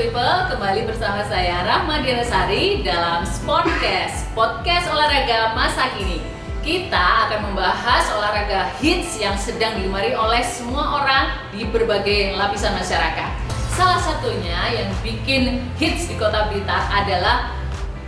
People, kembali bersama saya Rahma Dinasari dalam Sportcast, podcast olahraga masa kini. Kita akan membahas olahraga hits yang sedang digemari oleh semua orang di berbagai lapisan masyarakat. Salah satunya yang bikin hits di Kota Blitar adalah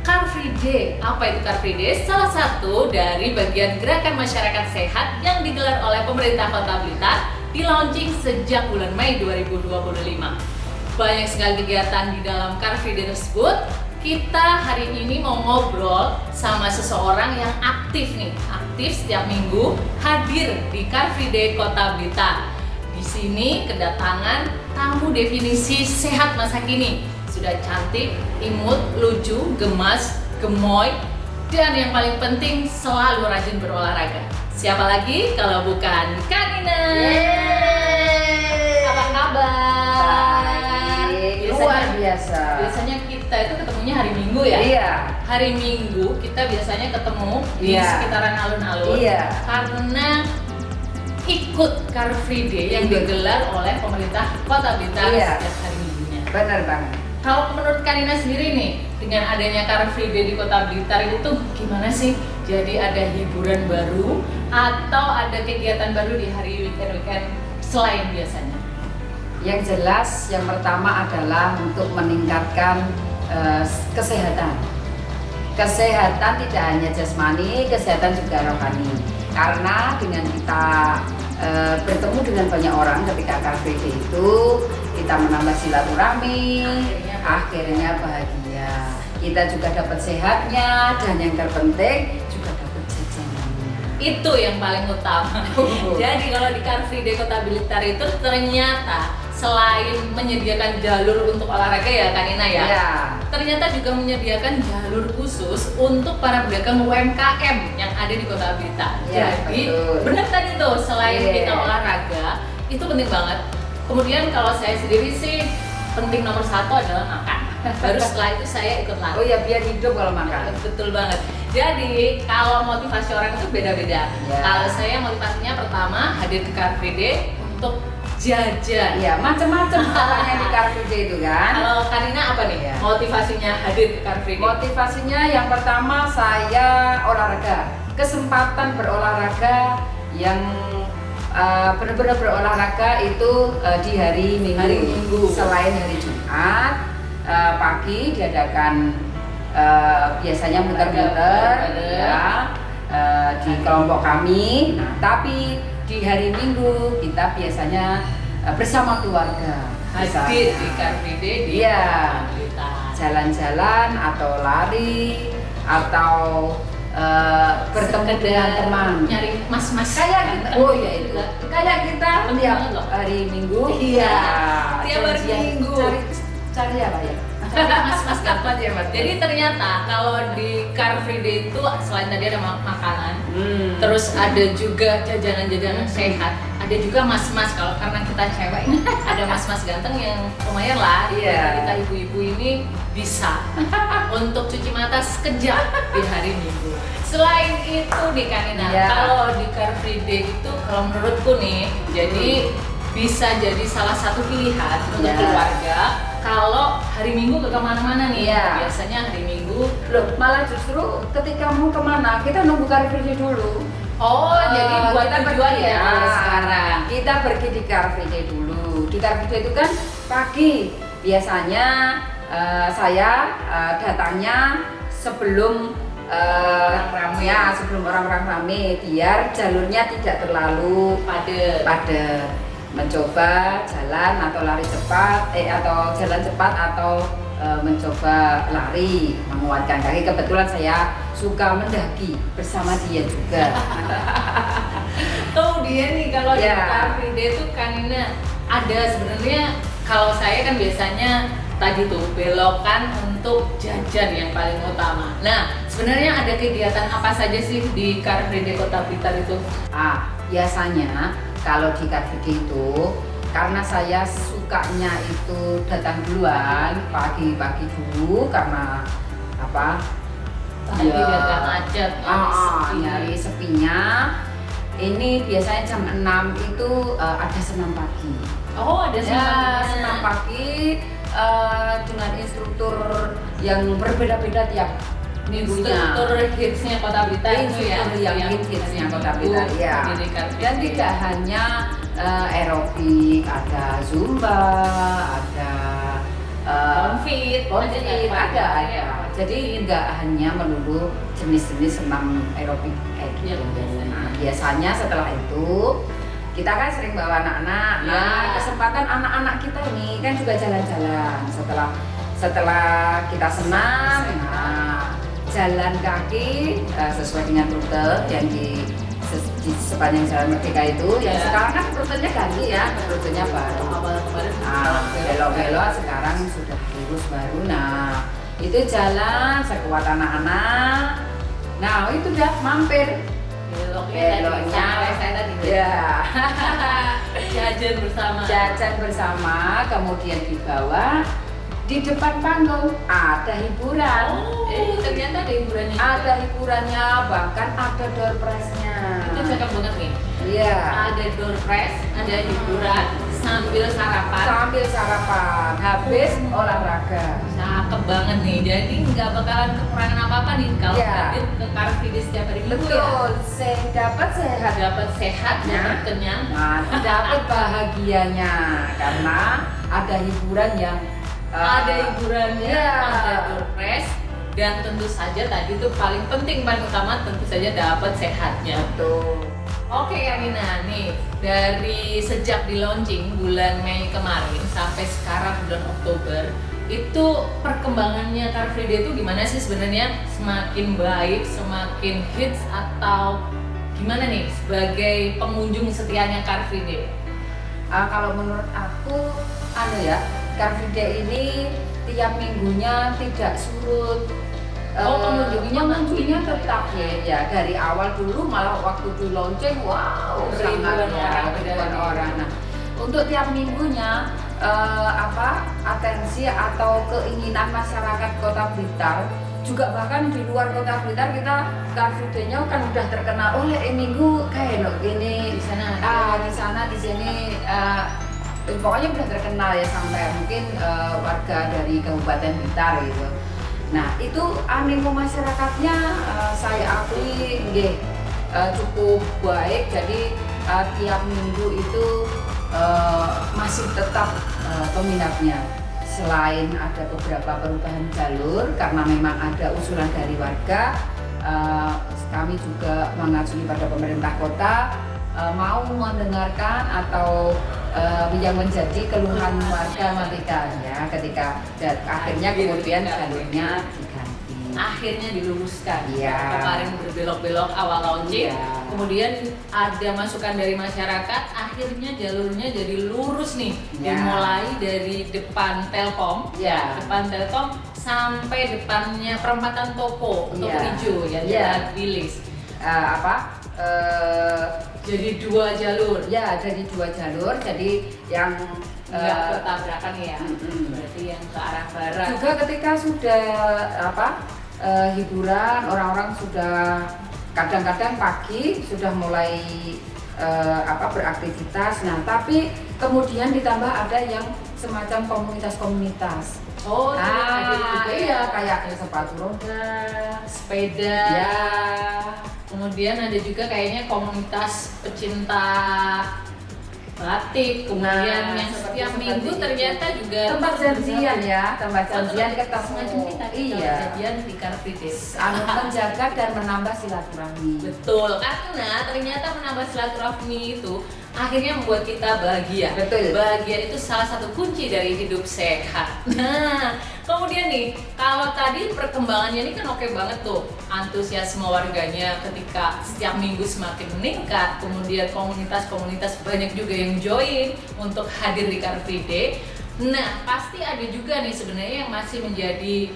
Car Free Day. Apa itu Car Free Day? Salah satu dari bagian gerakan masyarakat sehat yang digelar oleh pemerintah Kota Blitar, di launching sejak bulan Mei 2025. Banyak sekali kegiatan di dalam Car Free Day tersebut. Kita hari ini mau ngobrol sama seseorang yang aktif setiap minggu hadir di Car Free Day Kota Blitar. Di sini kedatangan tamu definisi sehat masa kini. Sudah cantik, imut, lucu, gemas, gemoy, dan yang paling penting selalu rajin berolahraga. Siapa lagi kalau bukan Kak Nina? Apa kabar? Luar biasa. Biasanya kita itu ketemunya hari Minggu ya? Iya. Hari Minggu kita biasanya ketemu di sekitaran alun-alun. Iya. Karena ikut Car Free Day yang digelar oleh pemerintah Kota Blitar setiap hari Minggunya. Benar banget. Kalau menurut Kanina sendiri nih, dengan adanya Car Free Day di Kota Blitar itu gimana sih? Jadi ada hiburan baru atau ada kegiatan baru di hari weekend-weekend selain biasanya? Yang jelas, yang pertama adalah untuk meningkatkan kesehatan. Kesehatan tidak hanya jasmani, kesehatan juga rohani. Karena dengan kita bertemu dengan banyak orang ketika Car Free Day itu, kita menambah silaturahmi, akhirnya bahagia. Kita juga dapat sehatnya, dan yang terpenting juga dapat jajanannya. Itu yang paling utama. Jadi kalau di Car Free Day Kota Blitar itu ternyata selain menyediakan jalur untuk olahraga ya Kanina ya, ternyata juga menyediakan jalur khusus untuk para pedagang UMKM yang ada di Kota Blitar. Jadi benar tadi tuh, selain kita olahraga itu penting banget. Kemudian kalau saya sendiri sih penting nomor satu adalah makan. Baru setelah itu saya ikut lari. Oh ya, biar hidup kalau makan. Betul banget. Jadi kalau motivasi orang itu beda-beda. Kalau saya motivasinya pertama hadir ke Car Free Day untuk jajan. Iya, macam-macam caranya di Car Free Day itu kan. Kalau Kanina apa nih motivasinya hadir ke Car Free Day? Motivasinya yang pertama saya olahraga. Kesempatan berolahraga yang benar-benar berolahraga itu di hari Minggu. Selain hari Jumat pagi diadakan biasanya muter-muter di kelompok kami. Nah, tapi di hari Minggu kita biasanya bersama keluarga hadir di Car Free Day di jalan-jalan atau lari atau bertemu dengan teman, nyari mas-mas kayak kita. Oh ya itu kayak kita tiap hari Minggu. Iya, tiap hari Minggu cari apa ya? Mas-mas dapat ya Mas. Jadi ternyata kalau di Car Free Day itu selain tadi ada makanan, terus ada juga jajanan-jajanan sehat, ada juga mas-mas. Kalau karena kita cewek ada mas-mas ganteng yang lumayan lah. Kita ibu-ibu ini bisa untuk cuci mata sekejap di hari Minggu. Selain itu nih Kanina, kalau di Car Free Day itu kalau menurutku nih, jadi bisa jadi salah satu pilihan untuk keluarga. Kalau hari Minggu ke kemana-mana nih, biasanya hari Minggu malah justru ketika mau kemana kita nunggu Car Free Day dulu. Jadi buat tujuan ya sekarang. Kita pergi di Car Free Day dulu. Di Car Free Day itu kan pagi. Biasanya saya datangnya sebelum sebelum orang-orang ramai, biar jalurnya tidak terlalu padat. Mencoba jalan atau lari cepat atau jalan cepat atau mencoba lari, menguatkan kaki. Kebetulan saya suka mendaki bersama dia juga. Dia nih kalau di Car Free Day itu Kanina ada sebenarnya, kalau saya kan biasanya tadi tuh belokan untuk jajan yang paling utama. Nah, sebenarnya ada kegiatan apa saja sih di Car Free Day Kota Blitar itu? Biasanya kalau di Car Free Day itu, karena saya sukanya itu datang duluan pagi-pagi dulu, karena apa? Biar gak macet. Nyari sepinya. Ini biasanya jam 6 itu ada senam pagi. Oh, ada senam pagi. dengan instruktur yang berbeda-beda tiap minggunya. Instruktur hitsnya Kota Blitar itu ya, Instruktur yang hitsnya Kota Blitar ya. Dan tidak hanya aerobik, ada zumba, ada konfit, ada. Jadi nggak hanya melulu jenis-jenis senam aerobik kayak gitu. Nah, biasanya setelah itu kita kan sering bawa anak-anak. Nah, kesempatan anak-anak kita ini kan juga jalan-jalan setelah kita senam. Nah, jalan kaki sesuai dengan rute yang di sepanjang Jalan Merdeka itu. Yang sekarang kan rutenya ganti ya, rutenya baru. Nah, belok-belok sekarang sudah lurus baru. Nah, itu jalan sekuat anak-anak. Nah, itu udah mampir. Beloknya ya. Jajan bersama, kemudian dibawa di depan panggung ada hiburan. Ternyata ada hiburannya. Ada hiburannya, bahkan ada door prize-nya. Itu cakep banget nih. Iya. Ada door prize, ada hiburan sambil sarapan. Habis olahraga. Cakep banget nih. Jadi nggak bakalan kekurangan apa-apa nih kalau hadir ke Car Free Day setiap hari minggu. Betul. Dapat sehat, dapat kenyang, dapat bahagianya karena ada hiburan yang ada hiburannya, ada door prize, dan tentu saja tadi itu paling penting, paling utama tentu saja dapat sehatnya. Betul. Oke Karina, nih dari sejak di launching bulan Mei kemarin sampai sekarang bulan Oktober, itu perkembangannya Car Free Day itu gimana sih sebenarnya? Semakin baik, semakin hits, atau gimana nih sebagai pengunjung setianya Car Free Day? Kalau menurut aku, Car Free Day ini tiap minggunya tidak surut. Pengunjungnya tetap ya dari awal dulu, malah waktu di launching ribuan orang. Nah, untuk tiap minggunya atensi atau keinginan masyarakat Kota Blitar, juga bahkan di luar Kota Blitar, kita Car Free Day-nya kan udah terkenal. Minggu kayak gini di sana di sini. Pokoknya udah terkenal ya, sampai mungkin warga dari Kabupaten Blitar gitu. Nah, itu animo masyarakatnya saya akui cukup baik. Jadi tiap minggu itu masih tetap peminatnya. Selain ada beberapa perubahan jalur karena memang ada usulan dari warga, kami juga mengajui pada pemerintah kota mau mendengarkan atau yang menjadi keluhan warga mereka ya, ketika akhirnya kemudian jalurnya diganti, akhirnya diluruskan. Kemarin berbelok-belok awal launching, kemudian ada masukan dari masyarakat, akhirnya jalurnya jadi lurus nih, dimulai dari depan Telkom, depan Telkom sampai depannya perempatan Toko untuk hijau ya, Jalan Wilis. Jadi dua jalur. Jadi dua jalur. Jadi yang nggak bertabrakan ya. Berarti yang ke arah barat. Juga ketika sudah hiburan, orang-orang sudah kadang-kadang pagi sudah mulai beraktivitas. Nah, tapi kemudian ditambah ada yang semacam komunitas-komunitas. Kayak sepatu roda, sepeda. Kemudian ada juga kayaknya komunitas pecinta batik, kemudian yang setiap minggu ternyata juga tempat janjian ketemu. Janjian di Car Free Day. Menjaga dan menambah silaturahmi. Betul, karena ternyata menambah silaturahmi itu akhirnya membuat kita bahagia. Betul. Bahagia itu salah satu kunci dari hidup sehat. Nah, kemudian nih, kalau tadi perkembangannya ini kan oke banget tuh, antusiasme warganya ketika setiap minggu semakin meningkat, kemudian komunitas-komunitas banyak juga yang join untuk hadir di Car Free Day. Nah, pasti ada juga nih sebenarnya yang masih menjadi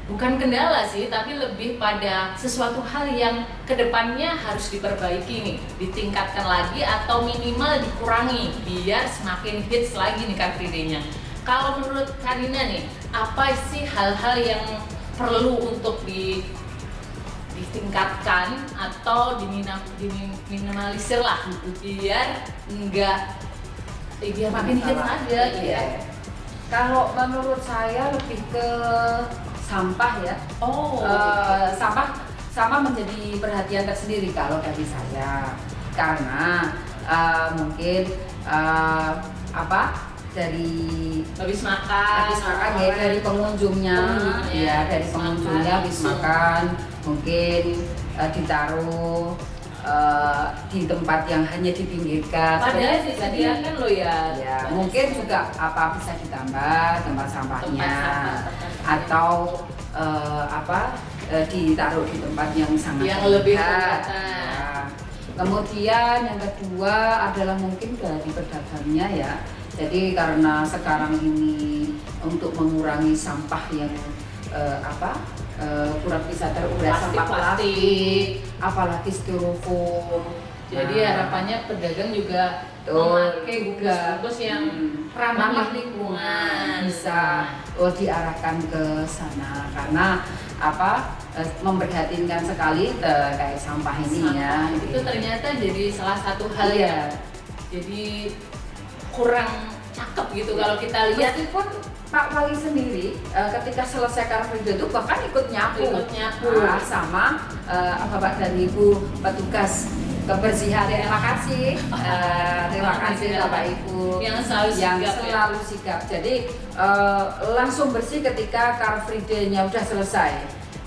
bukan kendala sih, tapi lebih pada sesuatu hal yang kedepannya harus diperbaiki nih, ditingkatkan lagi atau minimal dikurangi biar semakin hits lagi nih Car Free Day-nya. Kalau menurut Karina nih, apa sih hal-hal yang perlu untuk ditingkatkan atau diminimalisir lah biar makin hits aja? Kalau menurut saya lebih ke sampah ya. Sampah menjadi perhatian tersendiri kalau dari saya, karena mungkin dari habis makan ya dari pengunjungnya habis makan mungkin ditaruh di tempat yang hanya dipinggirkan. Padahal disediakan loh ya. Ya, mungkin juga bisa ditambah tempat sampahnya atau ditaruh di tempat yang sangat yang lebih terlihat. Kemudian yang kedua adalah mungkin dari pedagangnya ya. Jadi karena sekarang ini untuk mengurangi sampah yang kurang bisa terurai, sampah plastik, apalagi styrofoam. Jadi harapannya pedagang juga memakai bungkus yang ramah lingkungan bisa diarahkan ke sana, karena memprihatinkan sekali kayak sampah ini ya. Itu ternyata jadi salah satu hal ya. Jadi kurang cakep gitu kalau kita lihat. Meskipun Pak Wali sendiri ketika selesai Car Free Day itu bahkan ikut nyapu. Sama Bapak dan Ibu petugas kebersihan. Terima kasih Bapak Ibu yang selalu sigap. Jadi langsung bersih ketika Car Free Day-nya udah selesai.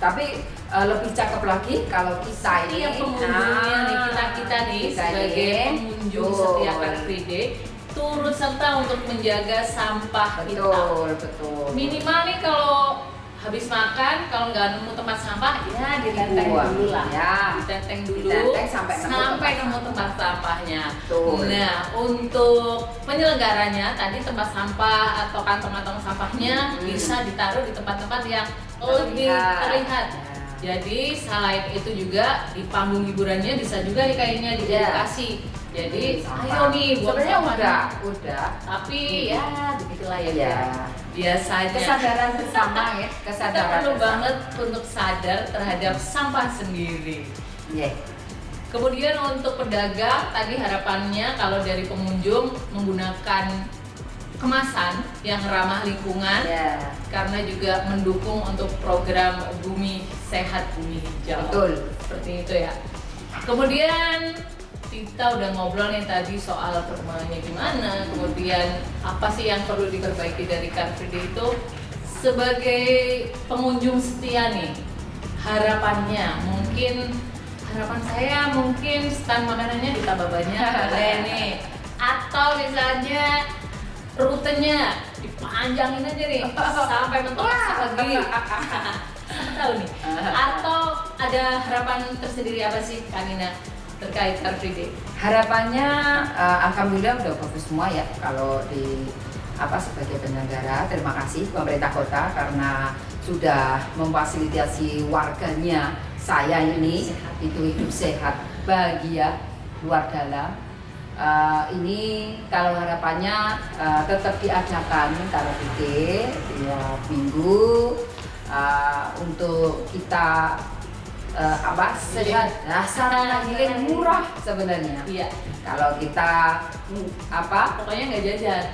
Tapi lebih cakep lagi kalau kita ini yang pengunjungnya kita nih sebagai pengunjung setiap Car Free Day turut serta untuk menjaga sampah kita. Betul. Minimal nih kalau habis makan, kalau nggak nemu tempat sampah, ya ditenteng dulu lah. Ditenteng dulu sampai nemu tempat sampahnya. Betul. Nah, untuk penyelenggaranya tadi tempat sampah atau kantong-kantong sampahnya bisa ditaruh di tempat-tempat yang lebih terlihat. Jadi selain itu juga di panggung hiburannya bisa juga nih kayaknya diedukasi. Jadi ayo nih sebenarnya udah. Tapi ya begitulah ya. Biasanya kesadaran bersama ya. Kita perlu banget untuk sadar terhadap sampah sendiri. Kemudian untuk pedagang tadi harapannya kalau dari pengunjung menggunakan kemasan yang ramah lingkungan, karena juga mendukung untuk program Bumi Sehat Bumi Hijau. Betul. Seperti itu ya. Kemudian kita udah ngobrol nih tadi soal perkembangannya gimana, kemudian apa sih yang perlu diperbaiki dari Car Free Day itu. Sebagai pengunjung setia nih, harapan saya mungkin stand makanannya ditambah banyak nih, atau misalnya rutenya dipanjangin aja nih sampai mentok lagi. Tahu nih. Atau ada harapan tersendiri apa sih Kanina terkait Car Free Day? Harapannya alhamdulillah udah bagus semua ya kalau di sebagai penyelenggara. Terima kasih pemerintah kota karena sudah memfasilitasi warganya saya ini itu hidup sehat, bahagia, luar dalam. Ini kalau harapannya tetap diadakan Car Free Day tiap minggu untuk kita sehat, sarana healing murah sebenarnya. Iya. Kalau kita pokoknya nggak jajan.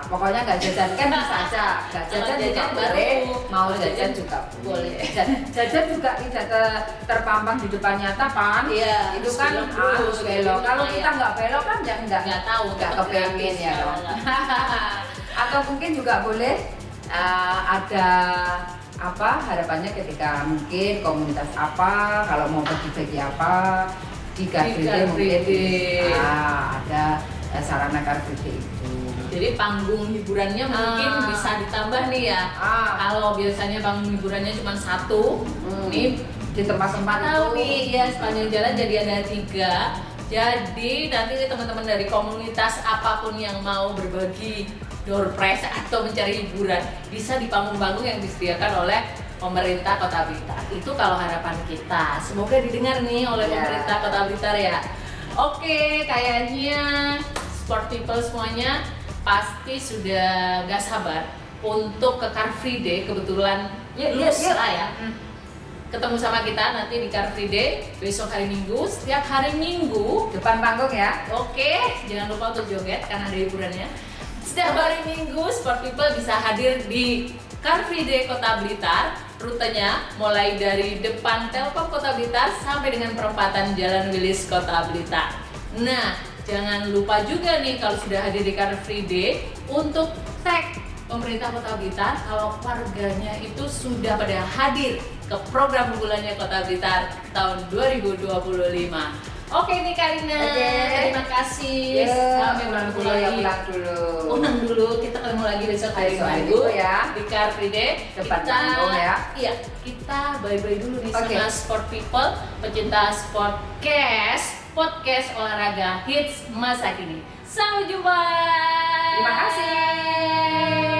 Pokoknya nggak jajan kan bisa aja. Nggak jajan juga boleh. Mau jajan juga boleh. Jajan juga tidak terpampang di depan nyata kan? Iya. Itu kan harus belok. Kalau kita nggak belok kan ya nggak tahu, nggak kepengen ya. Atau mungkin juga boleh ada harapannya ketika mungkin komunitas kalau mau bagi-bagi di Car Free Day mungkin ada sarana Car Free Day itu. Jadi panggung hiburannya mungkin bisa ditambah nih ya. Kalau biasanya panggung hiburannya cuma satu, nih di tempat-tempat tahu nih ya sepanjang jalan jadi ada 3. Jadi nanti teman-teman dari komunitas apapun yang mau berbagi door prize atau mencari hiburan bisa di panggung-panggung yang disediakan oleh pemerintah Kota Blitar. Itu kalau harapan kita. Semoga didengar nih oleh pemerintah Kota Blitar ya. Oke, kayaknya sport people semuanya pasti sudah gak sabar untuk ke Car Free Day. Kebetulan lusa ya. Ketemu sama kita nanti di Car Free Day besok hari Minggu, setiap hari Minggu depan panggung ya. Oke, jangan lupa untuk joget karena ada hiburannya. Setiap hari Minggu, Sport People bisa hadir di Car Free Day Kota Blitar. Rutenya mulai dari depan Telkom Kota Blitar sampai dengan perempatan Jalan Wilis Kota Blitar. Nah, jangan lupa juga nih kalau sudah hadir di Car Free Day untuk tag pemerintah Kota Blitar kalau warganya itu sudah pada hadir ke program unggulannya Kota Blitar tahun 2025. Oke nih Karina, terima kasih. Sampai bertemu lagi. Pulang dulu. Kita ketemu lagi besok hari Minggu ya di Car Free Day. Depan Bandung ya. Iya, kita bye-bye dulu nih sama Sport People, pecinta podcast olahraga hits masa kini. Sampai jumpa. Terima kasih.